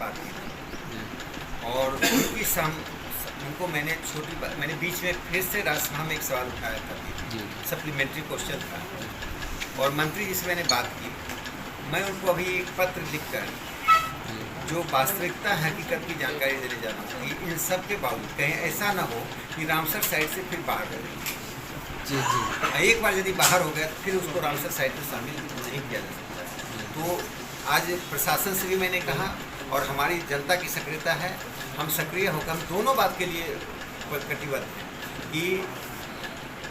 बात की थी जी, और उनको मैंने बीच में फिर से राज्यसभा में एक सवाल उठाया था जी, कि जी, सप्लीमेंट्री क्वेश्चन था जी, और मंत्री जी से मैंने बात की। मैं उनको अभी एक पत्र लिखकर जी, जो वास्तविकता हकीकत की जानकारी देने जा रहा हूँ कि इन सब के बावजूद कहीं ऐसा ना हो कि रामसर साइड से फिर बाहर हो जी, जी, जाए। एक बार यदि बाहर हो गया तो फिर उसको रामसर साइड में शामिल नहीं किया जा सकता। तो आज प्रशासन से भी मैंने कहा और हमारी जनता की सक्रियता है, हम सक्रिय होकर हम दोनों बात के लिए कटिबद्ध हैं कि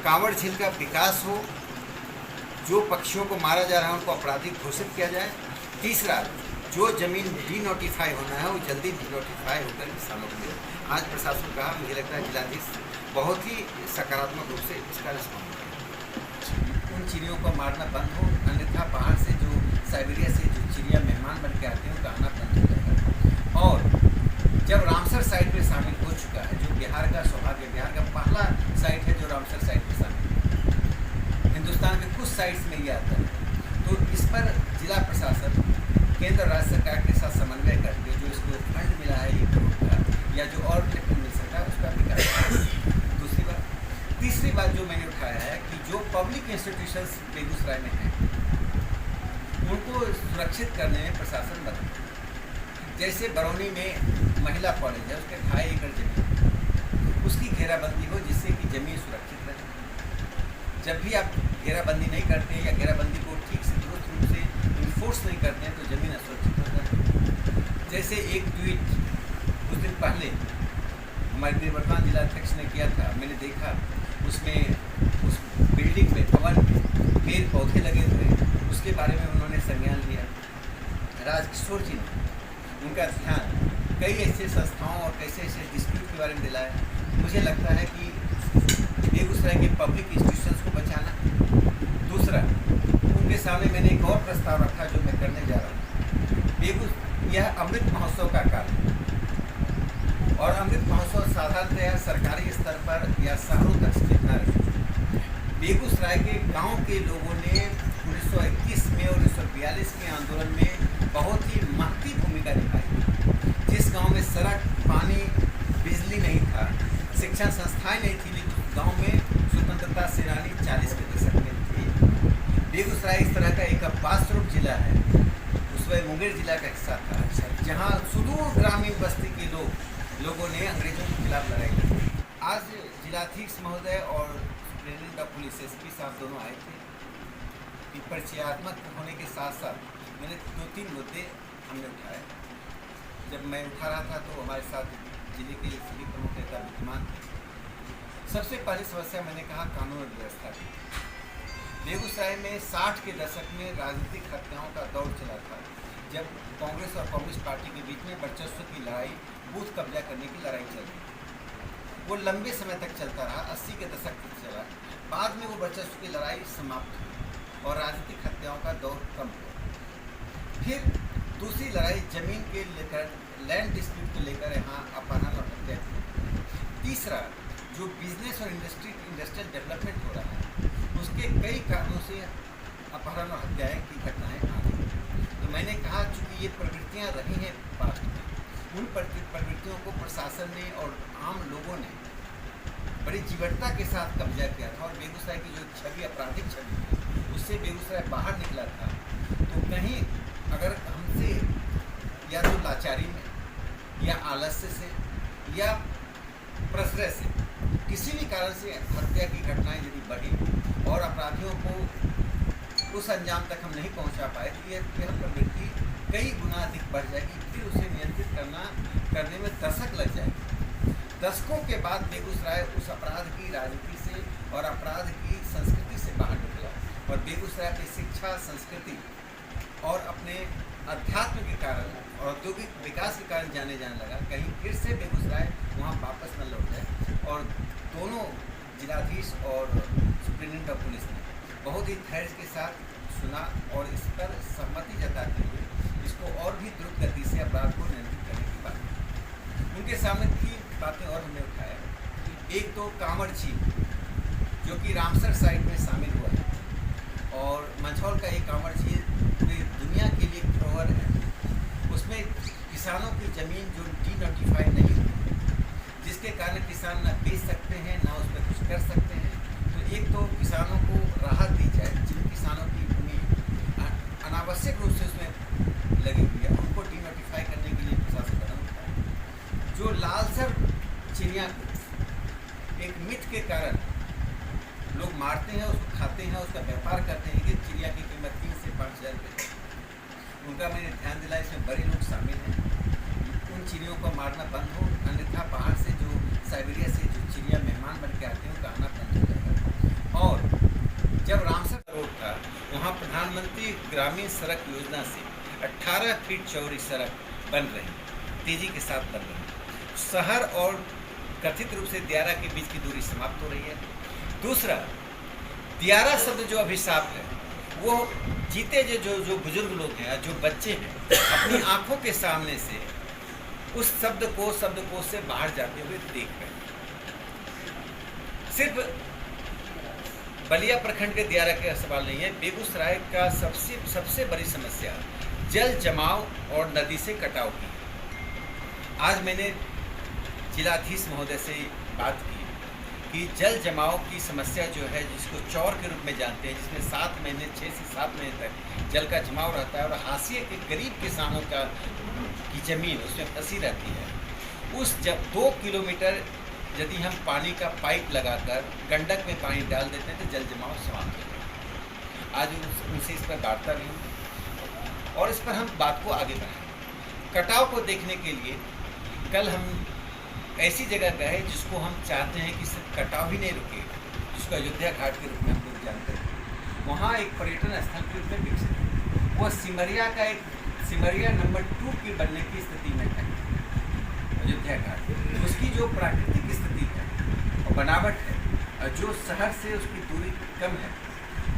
कांवड़ झील का विकास हो, जो पक्षियों को मारा जा रहा है उनको आपराधिक घोषित किया जाए। तीसरा, जो जमीन डी नोटिफाई होना है वो जल्दी डी नोटिफाई होकर किसानों को मिले। आज प्रशासन कहा, मुझे लगता है जिलाधीश बहुत ही सकारात्मक रूप से इसका रिस्पॉन्स किया। उन चिड़ियों को मारना बंद हो, अन्यथा बाहर से जो साइबेरिया से जो चिड़िया मेहमान बन के आते हैं उनका आना बंद हो जाएगा। और जब रामसर साइट में शामिल हो चुका है, जो बिहार का सौभाग्य, बिहार का पहला साइट है जो रामसर साइट में शामिल है, हिंदुस्तान के कुछ साइट्स में ये आता है, तो इस पर जिला प्रशासन केंद्र राज्य सरकार के साथ समन्वय करके जो इसको फंड मिला है 1 करोड़ का या जो और मिल सकता है उसका विकास। दूसरी बात, तीसरी बात जो मैंने उठाया है कि जो पब्लिक इंस्टीट्यूशंस बेगूसराय में हैं उनको सुरक्षित करने में प्रशासन बदले। जैसे बरौनी में महिला कॉलेज है, उसके 2.5 एकड़ जमीन, उसकी घेराबंदी हो जिससे कि जमीन सुरक्षित रहे। जब भी आप घेराबंदी नहीं करते हैं या घेराबंदी को ठीक से दुरुस्त रूप से इन्फोर्स नहीं करते हैं तो जमीन असुरक्षित हो जाती है। जैसे एक ट्वीट कुछ दिन पहले हमारे निवर्तमान जिलाध्यक्ष ने किया था, मैंने देखा उसमें उस बिल्डिंग में, भवन में पेड़ पौधे लगे हुए, उसके बारे में उन्होंने संज्ञान लिया। राजकिशोर जी ने उनका ध्यान कई ऐसे संस्थाओं और कैसे ऐसे डिस्प्यूट के बारे में दिलाया। मुझे लगता है कि बेगूसराय के पब्लिक इंस्टीट्यूशंस को बचाना। दूसरा, उनके सामने मैंने एक और प्रस्ताव रखा जो मैं करने जा रहा हूँ। यह अमृत महोत्सव का कार्य और अमृत महोत्सव साधारणतः सरकारी स्तर पर या शहरों तक सीमित न रहे। बेगूसराय के गांव के लोगों ने 1921 में और 1942 के आंदोलन में बहुत ही महती भूमिका निभाई। जिस गांव में सड़क, पानी, बिजली नहीं था, शिक्षण संस्थाएं नहीं थी, लेकिन गांव में स्वतंत्रता सेनानी 40 के दशक में थे। बेगूसराय इस तरह का एक अपात्र जिला है, उसमें मुंगेर जिला का हिस्सा था, जहाँ सुदूर ग्रामीण बस्ती के लोगों ने अंग्रेजों के खिलाफ लड़ाई की। आज जिलाधीश महोदय और सुप्रीटेंडेंट ऑफ पुलिस एसपी साहब दोनों आए थे। परिचयात्मक होने के साथ साथ मैंने 2-3 मुद्दे हमने उठाए। जब मैं उठा रहा था तो हमारे साथ जिले के सभी प्रमुख नेता विद्यमान थे। सबसे पहली समस्या मैंने कहा कानून और व्यवस्था की। बेगूसराय में 60 के दशक में राजनीतिक हत्याओं का दौर चला था, जब कांग्रेस और कम्युनिस्ट पार्टी के बीच में वर्चस्व की लड़ाई, बूथ कब्जा करने की लड़ाई चल रही थी। वो लंबे समय तक चलता रहा, 80 के दशक तक चला। बाद में वो वर्चस्व की लड़ाई समाप्त हुई और राजनीतिक हत्याओं का दौर कम हुआ। फिर दूसरी लड़ाई जमीन के लेकर, लैंड डिस्प्यूट को लेकर यहाँ अपहरण और हत्या थी। तीसरा, जो बिजनेस और इंडस्ट्रियल डेवलपमेंट हो रहा है, उसके कई कारणों से अपहरण और हत्याएं की घटनाएं आ रही। तो मैंने कहा चूँकि ये प्रवृत्तियाँ रही हैं पास्ट में, उन प्रवृत्तियों को प्रशासन ने और आम लोगों ने बड़ी जीवटता के साथ कब्जा किया था और बेगूसराय की जो छवि, आपराधिक छवि थी, उससे बेगूसराय बाहर निकला था। तो कहीं अगर हमसे या तो लाचारी में या आलस्य से या प्रश्रय से किसी भी कारण से हत्या की घटनाएं यदि बढ़ी और अपराधियों को उस अंजाम तक हम नहीं पहुंचा पाए तो यह प्रवृत्ति कई गुना अधिक बढ़ जाएगी। फिर उसे नियंत्रित करने में दशक लग जाएगी। दशकों के बाद बेगूसराय उस अपराध की राजनीति से और अपराध की संस्कृति से बाहर निकला और बेगूसराय की शिक्षा, संस्कृति और अपने अध्यात्म के कारण और औद्योगिक विकास के कारण जाने लगा। कहीं फिर से बेगूसराय वहाँ वापस न लौट जाए। और दोनों जिलाधीश और सुप्रीटेंडेंट ऑफ पुलिस ने बहुत ही धैर्य के साथ सुना और इस पर सहमति जताते हुए इसको और भी द्रुत गति से अपराध को नियंत्रित करने की बात की। उनके सामने 3 बातें और हमने उठाया। एक तो कांवड़ झील, जो कि रामसर साइट में शामिल हुआ है और मंझौल का एक कांवड़ झील पूरी दुनिया के लिए धरोहर है। उसमें किसानों की ज़मीन जो डी-नोटिफाई नहीं हुई, जिसके कारण किसान ना बेच सकते हैं ना उस पर कुछ कर सकते हैं। तो एक तो किसानों को राहत दी जाए, जिन किसानों की भूमि अनावश्यक रूप से उसमें लगी हुई है उनको डी-नोटिफाई करने के लिए प्रशासन कदम उठाए। जो लालसर चिड़िया को एक मिथ के कारण लोग मारते हैं, उसको खाते हैं, उसका व्यापार करते हैं कि चिड़िया की कीमत 3 से 5 हज़ार रुपये, उनका मैंने ध्यान दिलाया, इसमें बड़े लोग शामिल हैं। उन चिड़ियों को मारना बंद हो, अन्यथा बाहर से जो साइबेरिया से जो चिड़िया मेहमान बन के आते हैं उनका आना बंद हो जाएगा। और जब रामसर रोड था वहाँ प्रधानमंत्री ग्रामीण सड़क योजना से 18 फीट चौड़ी सड़क बन रही, तेज़ी के साथ बन रही। शहर और कथित रूप से दियारा के बीच की दूरी समाप्त हो रही है। दूसरा, दियारा शब्द जो अभिशाप है वो जीते जो बुजुर्ग लोग हैं, जो बच्चे हैं, अपनी आंखों के सामने से उस शब्दकोश से बाहर जाते हुए देख रहे हैं। सिर्फ बलिया प्रखंड के दियारा का सवाल नहीं है, बेगूसराय का सबसे बड़ी समस्या जल जमाव और नदी से कटाव की। आज मैंने जिलाधीश महोदय से बात की कि जल जमाव की समस्या जो है, जिसको चौर के रूप में जानते हैं, जिसमें 6 से 7 महीने तक जल का जमाव रहता है और हाशिए के गरीब किसानों की ज़मीन उसमें फंसी रहती है। उस 2 किलोमीटर यदि हम पानी का पाइप लगाकर गंडक में पानी डाल देते हैं तो जल जमाव समाप्त हो जाएगा। आज उनसे इस पर वार्ता भी हुई और इस पर हम बात को आगे बढ़ाएं। कटाव को देखने के लिए कल हम ऐसी जगह गए जिसको हम चाहते हैं कि सिर्फ कटाव ही नहीं रुके, जिसको अयोध्या घाट के रूप में हम लोग जानते हैं। वहाँ एक पर्यटन स्थल के रूप में विकसित है। वो सिमरिया नंबर 2 की बनने की स्थिति में है अयोध्या घाट। उसकी जो प्राकृतिक स्थिति है और बनावट है और जो शहर से उसकी दूरी कम है,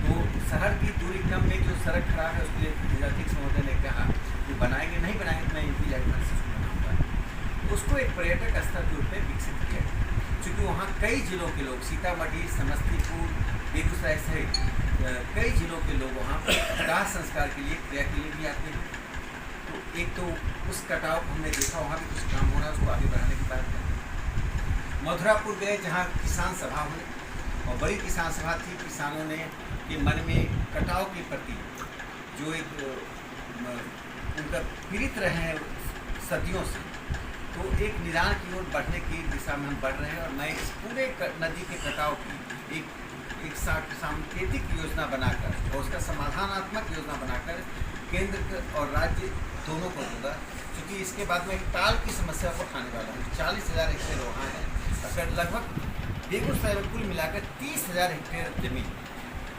तो शहर की दूरी कम में जो सड़क खराब है उसके लिए जिलाधीश महोदय ने कहा कि बनाएंगे, नहीं बनाएंगे मैं इनकी जागरण से बनाऊँगा। उसको एक पर्यटक स्थल के रूप में विकसित किया है, क्योंकि वहाँ कई जिलों के लोग, सीतामढ़ी, समस्तीपुर, बेगूसराय सहित कई जिलों के लोग वहाँ दाह संस्कार के लिए, क्रिया के लिए भी आते हैं। तो एक तो उस कटाव को हमने देखा, वहाँ भी कुछ काम हो रहा है, उसको आगे बढ़ाने की बात है। मथुरापुर गए जहाँ किसान सभा हुई और बड़ी किसान सभा थी। किसानों ने के मन में कटाव के प्रति जो एक उनका पीड़ित रहे हैं सदियों से, तो एक निदान की ओर बढ़ने की दिशा में हम बढ़ रहे हैं। और मैं इस पूरे नदी के कटाव की एक सांकेतिक योजना बनाकर और उसका समाधानात्मक योजना बनाकर केंद्र और राज्य दोनों को दूंगा, क्योंकि इसके बाद में एक ताल की समस्या को उठाने वाला हूँ। 40,000 हेक्टेयर वहाँ है, अगर लगभग बेगूसराय में कुल मिलाकर 30,000 हेक्टेयर जमीन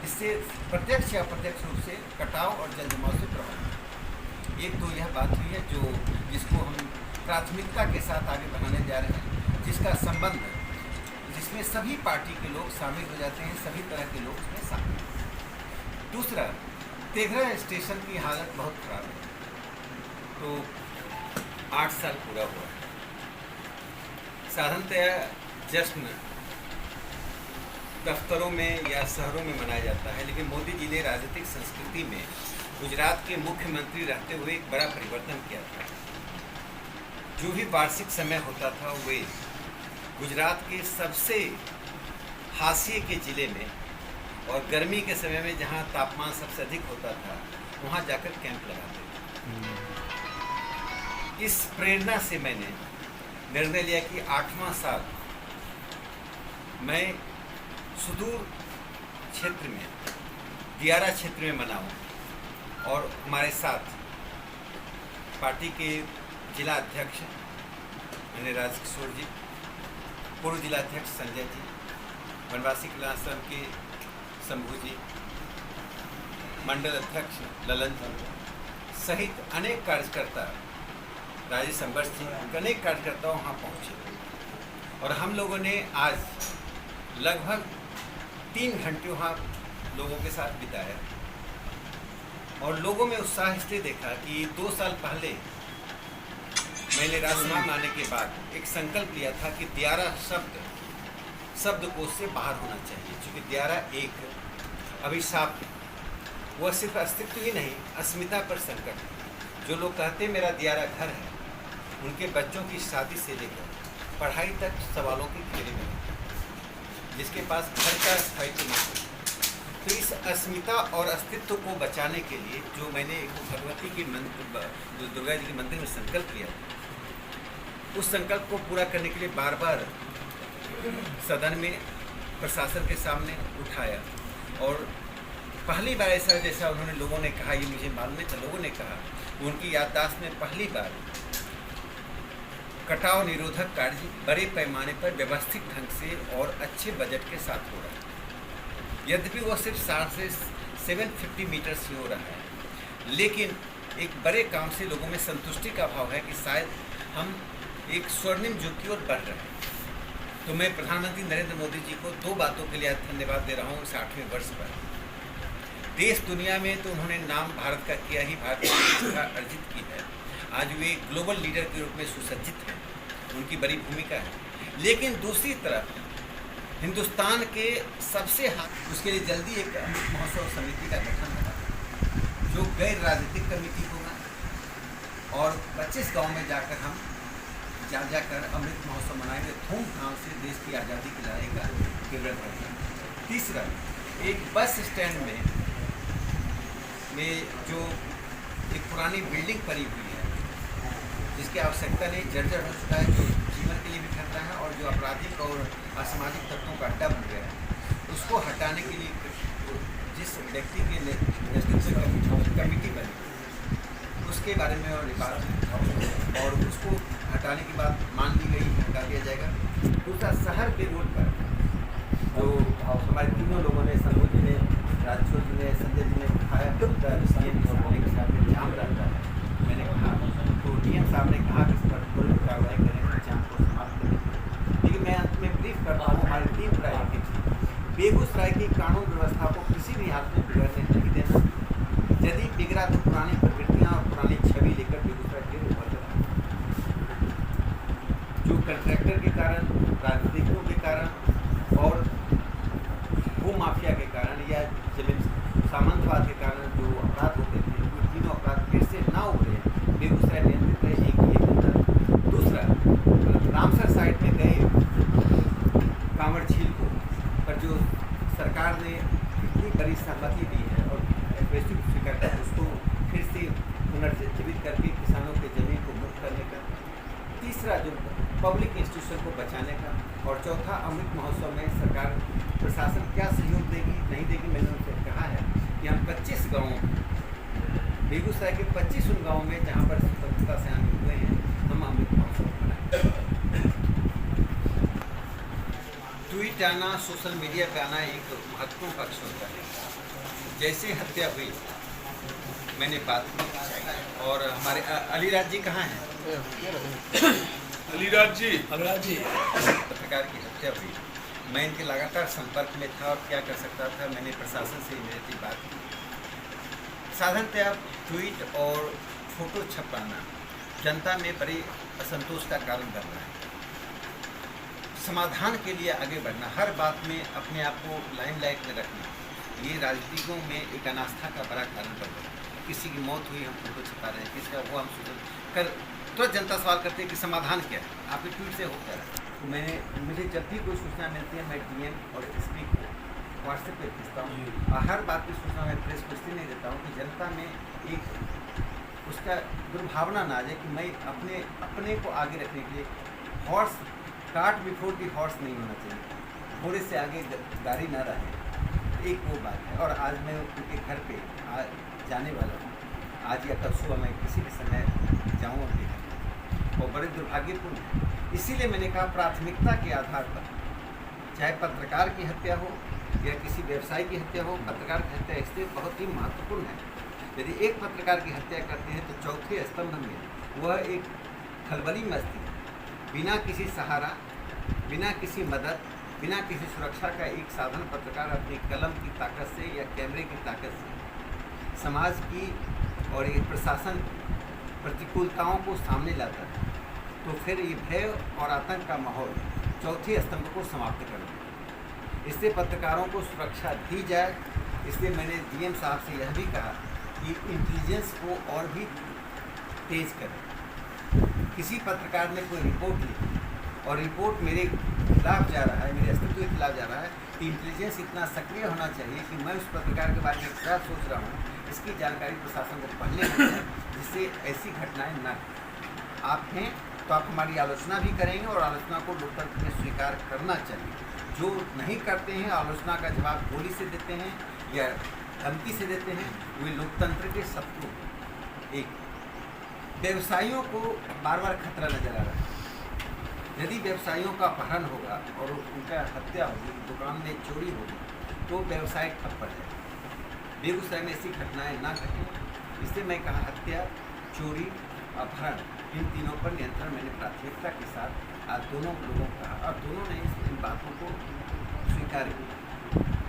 इससे प्रत्यक्ष या अप्रत्यक्ष रूप से कटाव और जल जमाव से प्रभावित। एक तो यह बात हुई है जिसको हम प्राथमिकता के साथ आगे बढ़ाने जा रहे हैं, जिसका संबंध जिसमें सभी पार्टी के लोग शामिल हो जाते हैं, सभी तरह के लोग उसमें शामिल हैं। दूसरा, तेघरा स्टेशन की हालत बहुत खराब है। तो 8 साल पूरा हुआ है। साधारणतया जश्न दफ्तरों में या शहरों में मनाया जाता है, लेकिन मोदी जी ने राजनीतिक संस्कृति में गुजरात के मुख्यमंत्री रहते हुए एक बड़ा परिवर्तन किया था। जो भी वार्षिक समय होता था वे गुजरात के सबसे हाशिए के ज़िले में और गर्मी के समय में जहाँ तापमान सबसे अधिक होता था वहाँ जाकर कैंप लगाते थे। इस प्रेरणा से मैंने निर्णय लिया कि 8वां साल मैं सुदूर क्षेत्र में, दियारा क्षेत्र में मनाऊं और हमारे साथ पार्टी के जिला अध्यक्ष मैंने राजकिशोर जी, पूर्व जिलाध्यक्ष संजय जी, वनवासी कल्याण आश्रम के शंभू जी, मंडल अध्यक्ष ललन जी सहित अनेक कार्यकर्ता, राजेश अंबर्स जी, अनेक कार्यकर्ता वहाँ पहुँचे और हम लोगों ने आज लगभग 3 घंटे वहाँ लोगों के साथ बिताया और लोगों में उत्साह इसलिए देखा कि 2 साल पहले मैंने राजनाम आने के बाद एक संकल्प लिया था कि दियारा शब्दकोश से बाहर होना चाहिए, क्योंकि दियारा एक अभिशाप है। वह सिर्फ अस्तित्व ही नहीं, अस्मिता पर संकट है। जो लोग कहते हैं मेरा दियारा घर है, उनके बच्चों की शादी से लेकर पढ़ाई तक सवालों की घेरे में है, जिसके पास घर का स्थायित्व नहीं है। तो इस अस्मिता और अस्तित्व को बचाने के लिए जो मैंने भगवती की मंत्र, जो दुर्गा जी के मंदिर में संकल्प लिया, उस संकल्प को पूरा करने के लिए बार बार सदन में प्रशासन के सामने उठाया। और पहली बार ऐसा, जैसा उन्होंने लोगों ने कहा, ये मुझे मालूम है, तो लोगों ने कहा उनकी याददाश्त में पहली बार कटाव निरोधक कार्य बड़े पैमाने पर व्यवस्थित ढंग से और अच्छे बजट के साथ हो रहा है। यद्यपि वो सिर्फ 60 से 750 मीटर ही हो रहा है, लेकिन एक बड़े काम से लोगों में संतुष्टि का भाव है कि शायद हम एक स्वर्णिम युग की ओर बढ़ रहे हैं। तो मैं प्रधानमंत्री नरेंद्र मोदी जी को 2 बातों के लिए आज धन्यवाद दे रहा हूँ। 60वें वर्ष पर देश दुनिया में तो उन्होंने नाम भारत का किया ही, भारत की प्रतिष्ठा अर्जित की है। आज वे ग्लोबल लीडर के रूप में सुसज्जित हैं, उनकी बड़ी भूमिका है। लेकिन दूसरी तरफ हिंदुस्तान के सबसे उसके लिए जल्दी एक अमृत महोत्सव समिति का गठन होगा, जो गैर राजनीतिक कमेटी होगा, और 25 गाँव में जाकर हम जाकर अमृत महोत्सव मनाएंगे। धूमधाम से देश की आज़ादी की लड़ाई का विवरण करेंगे। तीसरा, एक बस स्टैंड में जो एक पुरानी बिल्डिंग पड़ी हुई है, जिसकी आवश्यकता नहीं, जर्जर हो चुका है, जो जीवन के लिए भी खतरा है और जो आपराधिक और असामाजिक तत्वों का अड्डा बन गया है, उसको हटाने के लिए जिस व्यक्ति के नेतृत्व में कमेटी बनी, उसके बारे में और बात, और उसको हटाने की बात मान ली गई, हटा दिया जाएगा। दूसरा, शहर के रोड पर जो हमारे तीनों लोगों ने, संजय जी ने, राजचोर जी ने, संजय जी ने उठाया, जाम रहता है। मैंने कहा तो डीएम साहब ने कहा कि इस पर तुरंत कार्रवाई करें, जाम को समाप्त करें। लेकिन मैं अंत में ब्रीफ करता हूँ, हमारी 3 प्रायोरिटी थी। बेगूसराय की कानून व्यवस्था को किसी भी हाथ में बिगड़ने नहीं देना। यदि बिगड़ा तो पुरानी प्रवृत्तियाँ और पुरानी छवि लेकर बेगूसराय फिर उभर रहा है, जो कंट्रैक्टर के कारण, राजनीतिकों के कारण और भू माफिया के कारण या जमीन सामंतवाद के कारण जो अपराध होते थे, वो तीनों अपराध फिर से ना उभरे। बेगूसराय नियंत्रित रहे, एक ये मुद्दा। दूसरा, रामसर साइड में गए कांवड़ झील को पर जो सरकार ने इतनी बड़ी सहमति दी है और वैश्विक स्वीकृति, उसको फिर से पुनर्जीवित करके किसानों के जमीन को मुक्त करने का। तीसरा, जो पब्लिक इंस्टीट्यूशन को बचाने का। और चौथा, अमृत महोत्सव में सरकार प्रशासन क्या सहयोग देगी, नहीं देगी। मैंने उनसे कहा है कि हम 25 गाँव, बेगूसराय के 25 उन गाँव में जहाँ पर स्वतंत्रता सेनानी हुए हैं, हम अमृत महोत्सव मनाएंगे। ट्वीट आना, सोशल मीडिया पे आना एक महत्वपूर्ण पक्ष होता है। जैसे हत्या हुई, मैंने बात की, और हमारे अलीराज जी कहाँ हैं? अलीराज जी पत्रकार की हत्या हुई, मैं इनके लगातार संपर्क में था और क्या कर सकता था, मैंने प्रशासन से इमीडिएटली बात की। साधारणतः ट्वीट और फोटो छपाना जनता में बड़ी असंतोष का कारण बन रहा है। समाधान के लिए आगे बढ़ना, हर बात में अपने आप को लाइमलाइट में रखना, ये राजनीतिकों में एक अनास्था का बड़ा कारण बन रहा है। किसी की मौत हुई, हम फोटो छपा रहे हैं, किसी का वो हम कर तुरंत जनता सवाल करते हैं कि समाधान क्या है, आपके ट्वीट से हो क्या रहा है। तो मुझे जब भी कोई सूचना मिलती है, मैं डीएम और एसपी को व्हाट्सएप पे भेजता हूँ, और हर बात की सूचना मैं प्रेस को इसलिए नहीं देता हूँ कि जनता में एक उसका दुर्भावना ना आ जाए कि मैं अपने को आगे रखने के लिए horse cart before the horse नहीं होना चाहिए, घोड़े से आगे गाड़ी ना रहे। एक वो बात है। और आज मैं उनके घर पे जाने वाला हूँ, आज या कल सुबह मैं किसी भी समय जाऊँ उनके घर, और बड़े दुर्भाग्यपूर्ण है। इसीलिए मैंने कहा प्राथमिकता के आधार पर, चाहे पत्रकार की हत्या हो या किसी व्यवसायी की हत्या हो, पत्रकार की हत्या इसलिए बहुत ही महत्वपूर्ण है। यदि एक पत्रकार की हत्या करते हैं तो चौथे स्तंभ में वह एक खलबली मचती है, बिना किसी सहारा, बिना किसी मदद, बिना किसी सुरक्षा का एक साधारण पत्रकार अपनी कलम की ताकत से या कैमरे की ताकत से समाज की और एक प्रशासन प्रतिकूलताओं को सामने लाता है, तो फिर ये भय और आतंक का माहौल चौथे स्तंभ को समाप्त कर दे। इससे पत्रकारों को सुरक्षा दी जाए। इसलिए मैंने डीएम साहब से यह भी कहा कि इंटेलिजेंस को और भी तेज करें। किसी पत्रकार ने कोई रिपोर्ट लिखी और रिपोर्ट मेरे खिलाफ जा रहा है, मेरे अस्तित्व के खिलाफ जा रहा है, तो इंटेलिजेंस इतना सक्रिय होना चाहिए कि मैं उस पत्रकार के बारे में क्या सोच रहा हूँ इसकी जानकारी प्रशासन को पहले मिल जाए, जिससे ऐसी घटनाएं न घटें। आप हैं तो आप हमारी आलोचना भी करेंगे और आलोचना को लोकतंत्र में स्वीकार करना चाहिए। जो नहीं करते हैं, आलोचना का जवाब गोली से देते हैं या धमकी से देते हैं, वे लोकतंत्र के शत्रु हैं। एक व्यवसायियों को बार बार खतरा नजर आ रहा है। यदि व्यवसायियों का अपहरण होगा और उनका हत्या होगी, दुकान में चोरी होगी, तो व्यवसाय ठप पड़ जाएगा। बेगूसराय में ऐसी घटनाएं ना घटें, इससे मैं कहा हत्या, चोरी, अपहरण, इन तीनों पर नियंत्रण मैंने प्राथमिकता के साथ आज दोनों लोगों को कहा और दोनों ने इन बातों को स्वीकार किया।